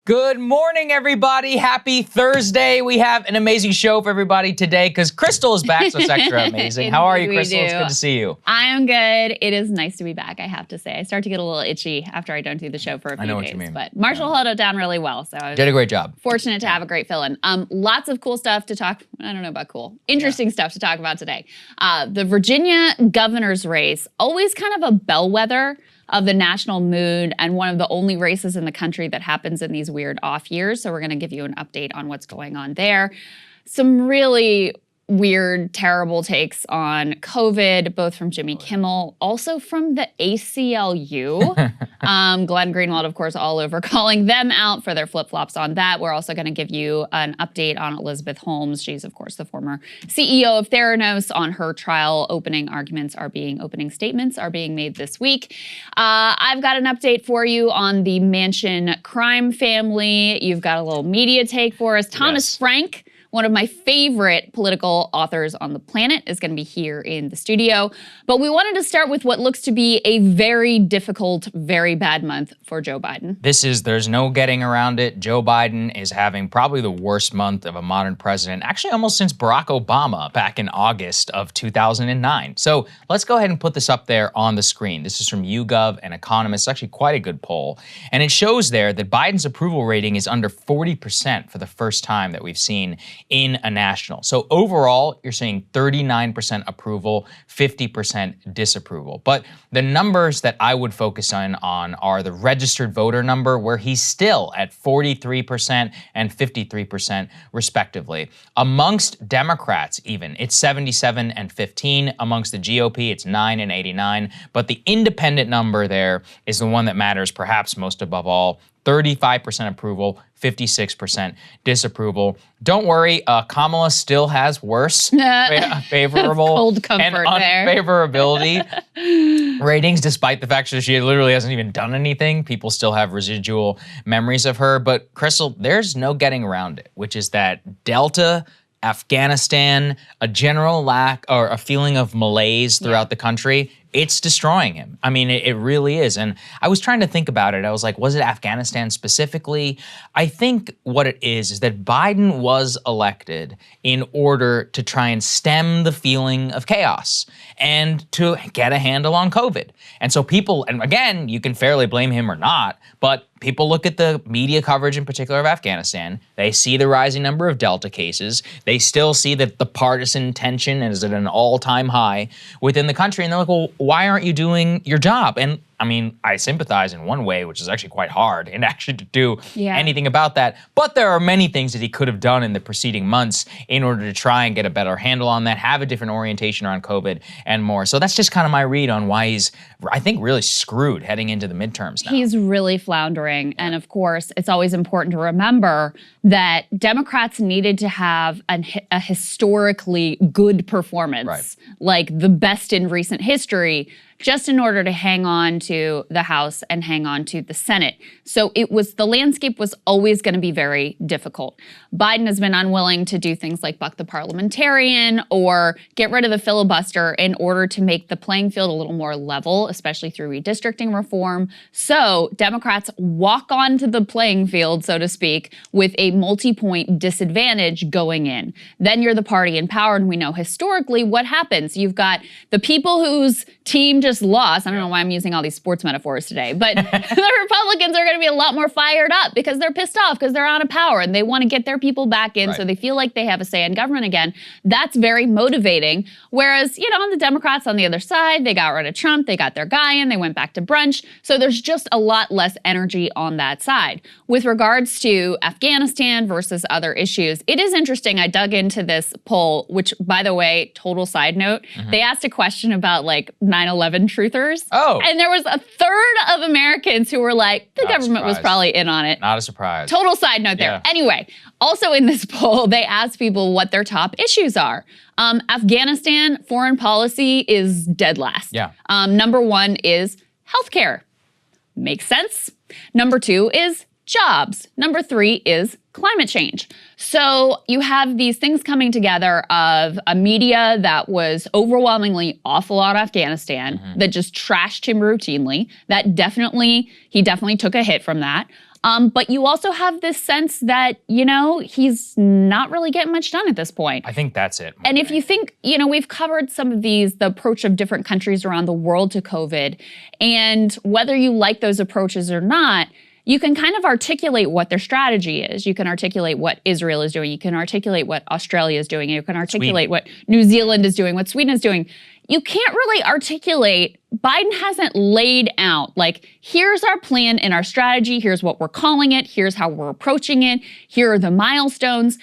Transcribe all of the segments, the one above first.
Good morning, everybody. Happy Thursday. We have an amazing show for everybody today because Krystal is back, so it's extra amazing. How are you, Krystal? It's good to see you. I am good. It is nice to be back, I have to say. I start to get a little itchy after I don't do the show for a few days. I know what you mean. But Marshall held it down really well, so I was did a great job. Fortunate to have a great fill-in. Lots of cool stuff to talk, I don't know about cool, interesting stuff to talk about today. The Virginia governor's race, always kind of a bellwether of the national mood and one of the only races in the country that happens in these weird off years. So we're going to give you an update on what's going on there. Some really weird, terrible takes on COVID, both from Jimmy Kimmel, also from the ACLU. Glenn Greenwald, of course, all over calling them out for their flip-flops on that. We're also going to give you an update on Elizabeth Holmes. She's, of course, the former CEO of Theranos. On her trial, opening statements are being made this week. I've got an update for you on the Manchin crime family. You've got a little media take for us. Thomas Frank, one of my favorite political authors on the planet, is going to be here in the studio. But we wanted to start with what looks to be a very difficult, very bad month for Joe Biden. There's no getting around it. Joe Biden is having probably the worst month of a modern president, actually almost since Barack Obama back in August of 2009. So let's go ahead and put this up there on the screen. This is from YouGov, an economist. It's actually quite a good poll. And it shows there that Biden's approval rating is under 40% for the first time that we've seen in a national. So overall, you're seeing 39% approval, 50% disapproval. But the numbers that I would focus on are the registered voter number, where he's still at 43% and 53% respectively. Amongst Democrats even, it's 77 and 15. Amongst the GOP, it's 9 and 89. But the independent number there is the one that matters perhaps most above all. 35% approval, 56% disapproval. Don't worry, Kamala still has worse favorable cold comfort and unfavorability ratings, despite the fact that she literally hasn't even done anything. People still have residual memories of her. But Krystal, there's no getting around it, which is that Delta, Afghanistan, a general lack or a feeling of malaise throughout the country, it's destroying him. I mean, it really is. And I was trying to think about it. I was like, was it Afghanistan specifically? I think what it is that Biden was elected in order to try and stem the feeling of chaos and to get a handle on COVID. And so people, and again, you can fairly blame him or not, but people look at the media coverage in particular of Afghanistan. They see the rising number of Delta cases. They still see that the partisan tension is at an all-time high within the country. And they're like, well, why aren't you doing your job? And I mean, I sympathize in one way, which is actually quite hard, and actually to do anything about that. But there are many things that he could have done in the preceding months in order to try and get a better handle on that, have a different orientation around COVID and more. So that's just kind of my read on why he's, I think, really screwed heading into the midterms now. He's really floundering. And of course, it's always important to remember that Democrats needed to have a historically good performance, like the best in recent history, just in order to hang on to the House and hang on to the Senate. So the landscape was always going to be very difficult. Biden has been unwilling to do things like buck the parliamentarian or get rid of the filibuster in order to make the playing field a little more level, especially through redistricting reform. So Democrats walk onto the playing field, so to speak, with a multi-point disadvantage going in. Then you're the party in power, and we know historically what happens. You've got the people whose team just lost. I don't know why I'm using all these sports metaphors today, but the Republicans are going to be a lot more fired up because they're pissed off because they're out of power and they want to get their people back in so they feel like they have a say in government again. That's very motivating. Whereas, on the Democrats on the other side, they got rid of Trump, they got their guy in, they went back to brunch. So there's just a lot less energy on that side. With regards to Afghanistan versus other issues, it is interesting. I dug into this poll, which, by the way, total side note, they asked a question about like 9/11 truthers. Oh. And there was a third of Americans who were like, the government was probably in on it. Not a surprise. Total side note there. Anyway, also in this poll, they asked people what their top issues are. Afghanistan foreign policy is dead last. Number one is healthcare. Makes sense. Number two is jobs. Number three is climate change. So you have these things coming together of a media that was overwhelmingly awful on Afghanistan, that just trashed him routinely. He definitely took a hit from that. But you also have this sense that, he's not really getting much done at this point. I think that's it. And if you think, we've covered some of the approach of different countries around the world to COVID, and whether you like those approaches or not, you can kind of articulate what their strategy is. You can articulate what Israel is doing. You can articulate what Australia is doing. You can articulate what New Zealand is doing, what Sweden is doing. You can't really articulate, Biden hasn't laid out, like, here's our plan and our strategy, here's what we're calling it, here's how we're approaching it, here are the milestones.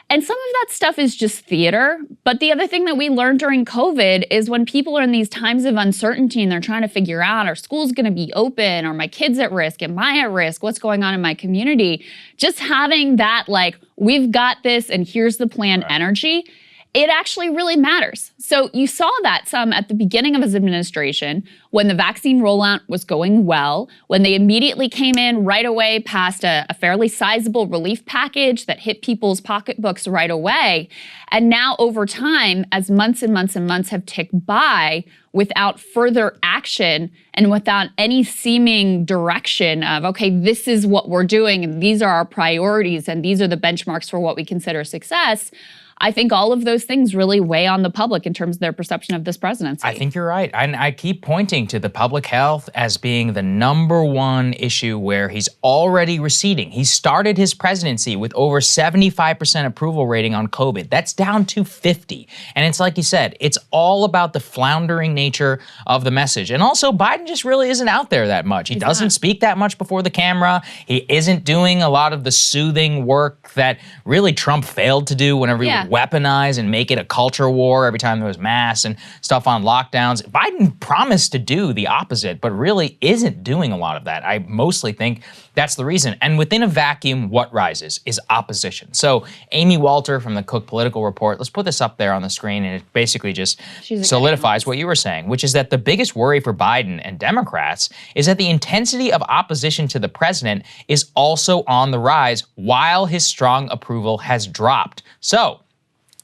And some of that stuff is just theater. But the other thing that we learned during COVID is when people are in these times of uncertainty and they're trying to figure out, are schools gonna be open? Are my kids at risk? Am I at risk? What's going on in my community? Just having that, like, we've got this and here's the plan energy, it actually really matters. So you saw that some at the beginning of his administration when the vaccine rollout was going well, when they immediately came in right away past a fairly sizable relief package that hit people's pocketbooks right away. And now over time, as months and months and months have ticked by without further action and without any seeming direction of, okay, this is what we're doing and these are our priorities and these are the benchmarks for what we consider success, I think all of those things really weigh on the public in terms of their perception of this presidency. I think you're right. And I keep pointing to the public health as being the number one issue where he's already receding. He started his presidency with over 75% approval rating on COVID. That's down to 50. And it's like you said, it's all about the floundering nature of the message. And also, Biden just really isn't out there that much. He doesn't speak that much before the camera. He isn't doing a lot of the soothing work that really Trump failed to do whenever he would weaponize and make it a culture war every time there was masks and stuff on lockdowns. Biden promised to do the opposite, but really isn't doing a lot of that. I mostly think that's the reason. And within a vacuum, what rises is opposition. So Amy Walter from the Cook Political Report, let's put this up there on the screen, and it basically just solidifies what you were saying, which is that the biggest worry for Biden and Democrats is that the intensity of opposition to the president is also on the rise while his strong approval has dropped. So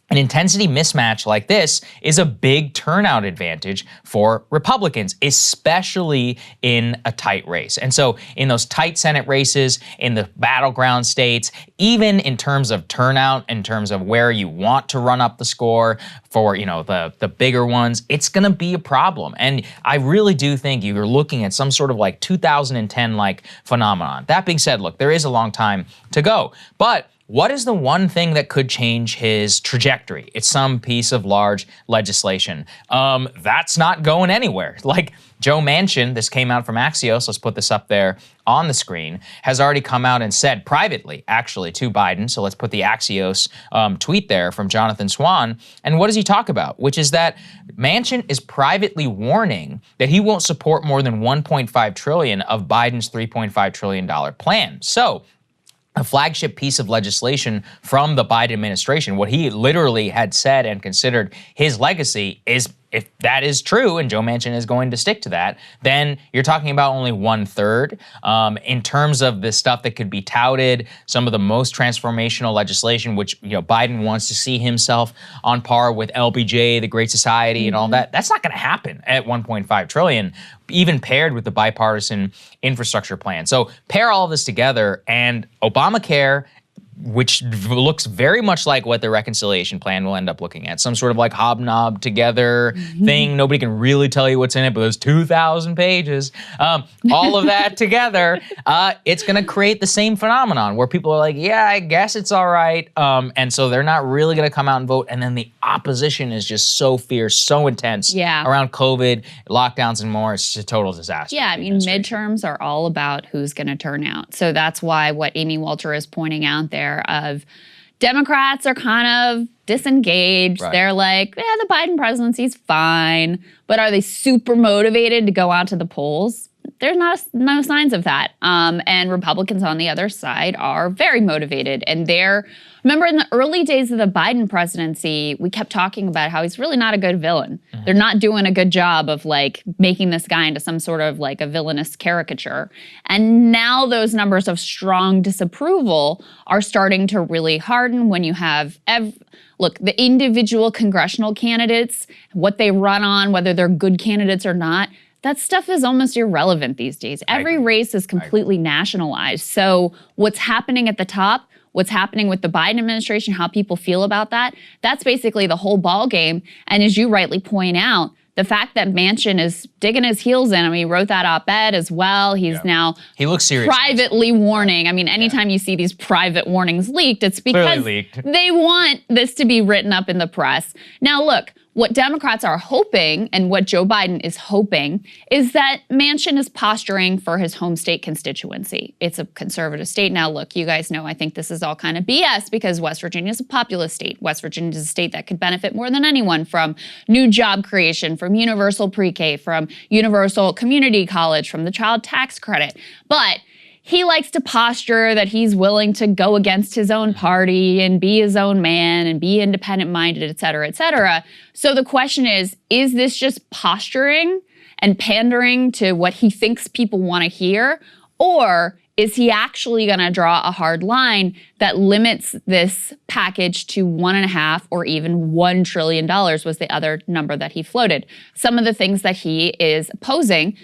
an intensity mismatch like this is a big turnout advantage for Republicans, especially in a tight race. And so in those tight Senate races, in the battleground states, even in terms of turnout, in terms of where you want to run up the score for, the bigger ones, it's gonna be a problem. And I really do think you're looking at some sort of like 2010 like phenomenon. That being said, look, there is a long time to go, but what is the one thing that could change his trajectory? It's some piece of large legislation. That's not going anywhere. Like Joe Manchin, this came out from Axios, let's put this up there on the screen, has already come out and said privately, actually, to Biden, so let's put the Axios tweet there from Jonathan Swan, and what does he talk about? Which is that Manchin is privately warning that he won't support more than $1.5 trillion of Biden's $3.5 trillion plan. So a flagship piece of legislation from the Biden administration, what he literally had said and considered his legacy is, if that is true, and Joe Manchin is going to stick to that, then you're talking about only 1/3. In terms of the stuff that could be touted, some of the most transformational legislation, which Biden wants to see himself on par with LBJ, the Great Society, and all that, that's not going to happen at $1.5 trillion, even paired with the bipartisan infrastructure plan. So pair all of this together, and Obamacare, which looks very much like what the reconciliation plan will end up looking at. Some sort of like hobnob together thing. Nobody can really tell you what's in it, but there's 2,000 pages. All of that together, it's gonna create the same phenomenon where people are like, yeah, I guess it's all right. And so they're not really gonna come out and vote. And then the opposition is just so fierce, so intense around COVID, lockdowns and more. It's just a total disaster. Yeah, I mean, midterms are all about who's gonna turn out. So that's why what Amy Walter is pointing out there of Democrats are kind of disengaged. Right. They're like, yeah, the Biden presidency's fine. But are they super motivated to go out to the polls? There's no signs of that. And Republicans on the other side are very motivated. And remember in the early days of the Biden presidency, we kept talking about how he's really not a good villain. Mm-hmm. They're not doing a good job of like making this guy into some sort of like a villainous caricature. And now those numbers of strong disapproval are starting to really harden when you have look, the individual congressional candidates, what they run on, whether they're good candidates or not, that stuff is almost irrelevant these days. Every race is completely nationalized. So what's happening at the top, what's happening with the Biden administration, how people feel about that, that's basically the whole ball game. And as you rightly point out, the fact that Manchin is digging his heels in, I mean, he wrote that op-ed as well. He's now he looks serious privately warning. I mean, anytime you see these private warnings leaked, it's because they want this to be written up in the press. Now, look, what Democrats are hoping and what Joe Biden is hoping is that Manchin is posturing for his home state constituency. It's a conservative state. Now, look, you guys know I think this is all kind of BS because West Virginia is a populous state. West Virginia is a state that could benefit more than anyone from new job creation, from universal pre-K, from universal community college, from the child tax credit. But he likes to posture that he's willing to go against his own party and be his own man and be independent-minded, et cetera, et cetera. So the question is this just posturing and pandering to what he thinks people want to hear? Or is he actually going to draw a hard line that limits this package to $1.5 or even $1 trillion was the other number that he floated? Some of the things that he is opposing,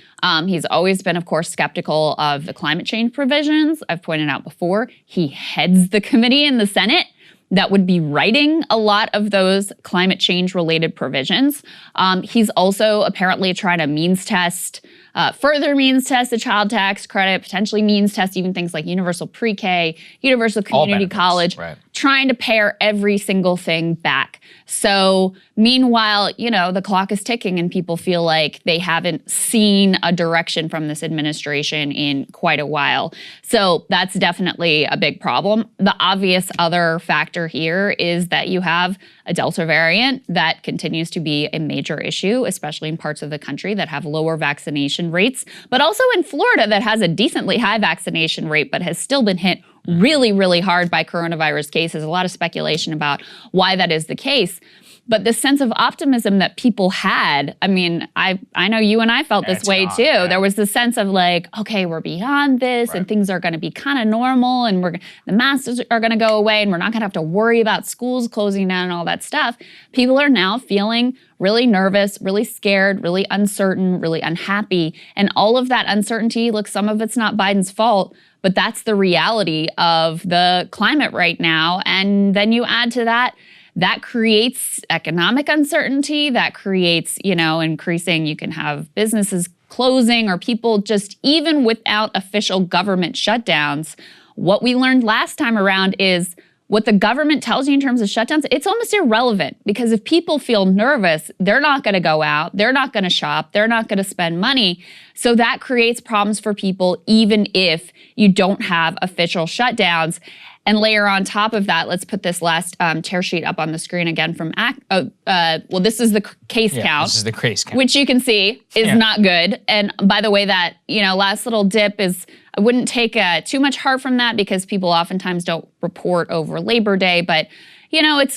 he's always been, of course, skeptical of the climate change provisions. I've pointed out before, he heads the committee in the Senate that would be writing a lot of those climate change related provisions. He's also apparently trying to further means test the child tax credit, potentially means test even things like universal pre-K, universal community college, trying to pare every single thing back. So meanwhile, the clock is ticking and people feel like they haven't seen a direction from this administration in quite a while. So that's definitely a big problem. The obvious other factor here is that you have a Delta variant that continues to be a major issue, especially in parts of the country that have lower vaccination rates, but also in Florida that has a decently high vaccination rate, but has still been hit really, really hard by coronavirus cases. A lot of speculation about why that is the case. But the sense of optimism that people had, I mean, I know you and I felt this way too. Yeah. There was the sense of like, okay, we're beyond this and things are going to be kind of normal and the masks are going to go away and we're not going to have to worry about schools closing down and all that stuff. People are now feeling really nervous, really scared, really uncertain, really unhappy. And all of that uncertainty, look, some of it's not Biden's fault, but that's the reality of the climate right now. And then you add to that creates economic uncertainty, that creates, increasing, you can have businesses closing or people just, even without official government shutdowns. What we learned last time around is what the government tells you in terms of shutdowns, it's almost irrelevant because if people feel nervous, they're not going to go out, they're not going to shop, they're not going to spend money. So that creates problems for people even if you don't have official shutdowns. And layer on top of that, let's put this last tear sheet up on the screen again from this is the case count. This is the case count. Which you can see is not good. And by the way, that, last little dip is, I wouldn't take too much heart from that because people oftentimes don't report over Labor Day. But,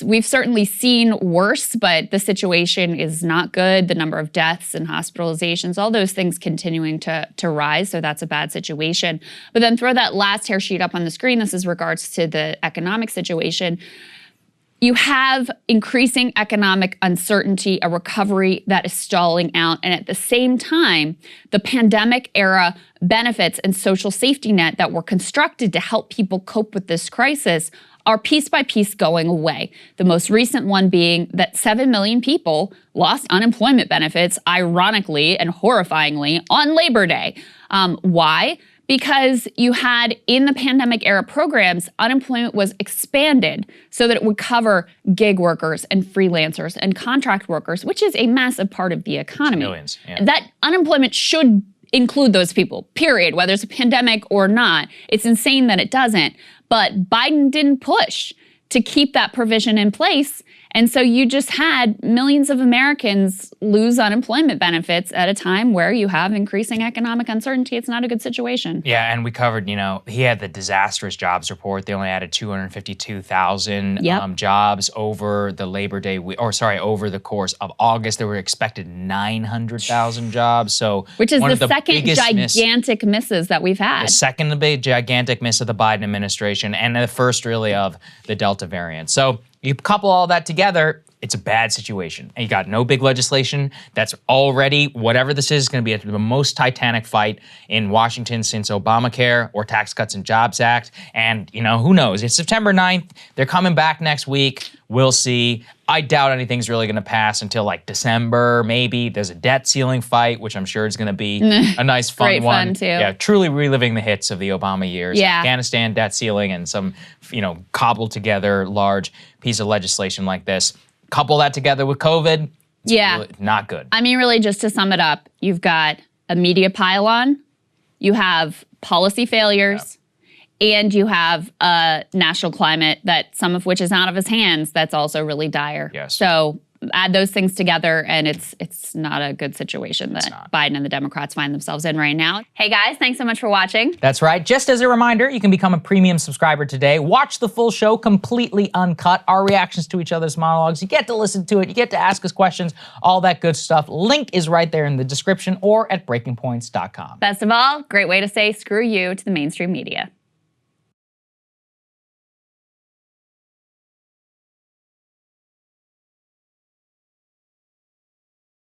we've certainly seen worse, but the situation is not good. The number of deaths and hospitalizations, all those things continuing to rise. So that's a bad situation. But then throw that last tear sheet up on the screen. This is regards to the economic situation. You have increasing economic uncertainty, a recovery that is stalling out. And at the same time, the pandemic era benefits and social safety net that were constructed to help people cope with this crisis are piece by piece going away. The most recent one being that 7 million people lost unemployment benefits, ironically and horrifyingly, on Labor Day. Why? Because you had, in the pandemic era programs, unemployment was expanded so that it would cover gig workers and freelancers and contract workers, which is a massive part of the economy. Millions, yeah. That unemployment should include those people, period, whether it's a pandemic or not. It's insane that it doesn't. But Biden didn't push to keep that provision in place. And so you just had millions of Americans lose unemployment benefits at a time where you have increasing economic uncertainty. It's not a good situation. Yeah, and we covered, he had the disastrous jobs report. They only added 252,000 jobs over the Labor Day, over the course of August. There were expected 900,000 jobs. So which is the second gigantic misses that we've had. The second big gigantic miss of the Biden administration and the first really of the Delta variant. So you couple all that together, it's a bad situation. And you got no big legislation that's already, whatever this is going to be the most titanic fight in Washington since Obamacare or Tax Cuts and Jobs Act. And, who knows? It's September 9th. They're coming back next week. We'll see. I doubt anything's really going to pass until like December, maybe. There's a debt ceiling fight, which I'm sure is going to be a nice, fun Great one. Fun too. Yeah, truly reliving the hits of the Obama years. Yeah. Afghanistan, debt ceiling, and some, cobbled together large piece of legislation like this. Couple that together with COVID, it's really not good. I mean, really, just to sum it up, you've got a media pylon, you have policy failures, and you have a national climate that some of which is out of his hands that's also really dire. Yes. So add those things together and it's not a good situation that Biden and the Democrats find themselves in right now. Hey guys, thanks so much for watching. That's right. Just as a reminder, you can become a premium subscriber today. Watch the full show completely uncut, our reactions to each other's monologues. You get to listen to it. You get to ask us questions, all that good stuff. Link is right there in the description or at breakingpoints.com. Best of all, great way to say screw you to the mainstream media.